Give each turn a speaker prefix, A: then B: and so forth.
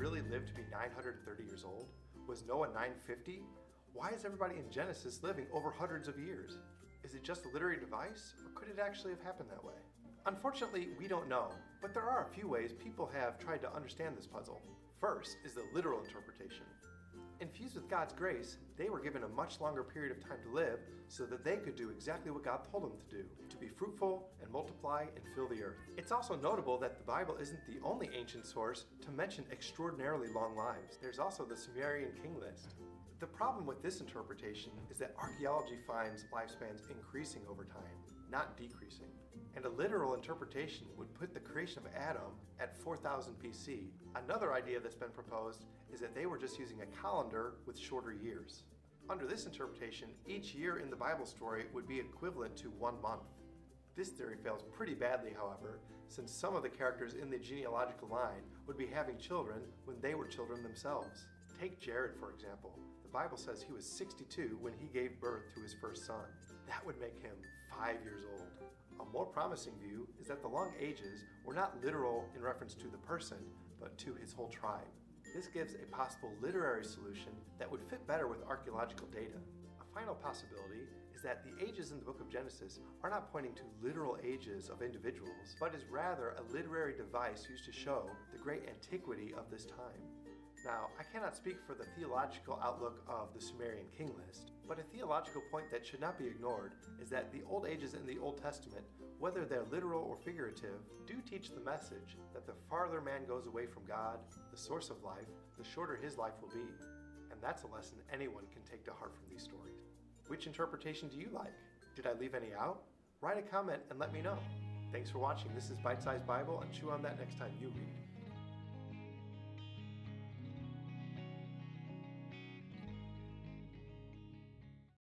A: really live to be 930 years old? Was Noah 950? Why is everybody in Genesis living over hundreds of years? Is it just a literary device, or could it actually have happened that way? Unfortunately, we don't know, but there are a few ways people have tried to understand this puzzle. First is the literal interpretation. Infused with God's grace, they were given a much longer period of time to live so that they could do exactly what God told them to do, to be fruitful and multiply and fill the earth. It's also notable that the Bible isn't the only ancient source to mention extraordinarily long lives. There's also the Sumerian king list. The problem with this interpretation is that archaeology finds lifespans increasing over time, not decreasing. And a literal interpretation would put the creation of Adam at 4000 BC. Another idea that's been proposed is that they were just using a calendar with shorter years. Under this interpretation, each year in the Bible story would be equivalent to 1 month. This theory fails pretty badly, however, since some of the characters in the genealogical line would be having children when they were children themselves. Take Jared, for example. The Bible says he was 62 when he gave birth to his first son. That would make him 5 years old. A more promising view is that the long ages were not literal in reference to the person, but to his whole tribe. This gives a possible literary solution that would fit better with archaeological data. A final possibility is that the ages in the book of Genesis are not pointing to literal ages of individuals, but is rather a literary device used to show the great antiquity of this time. Now, I cannot speak for the theological outlook of the Sumerian king list, but a theological point that should not be ignored is that the old ages in the Old Testament, whether they're literal or figurative, do teach the message that the farther man goes away from God, the source of life, the shorter his life will be. And that's a lesson anyone can take to heart from these stories. Which interpretation do you like? Did I leave any out? Write a comment and let me know. Thanks for watching. This is Bite Size Bible, and chew on that next time you read.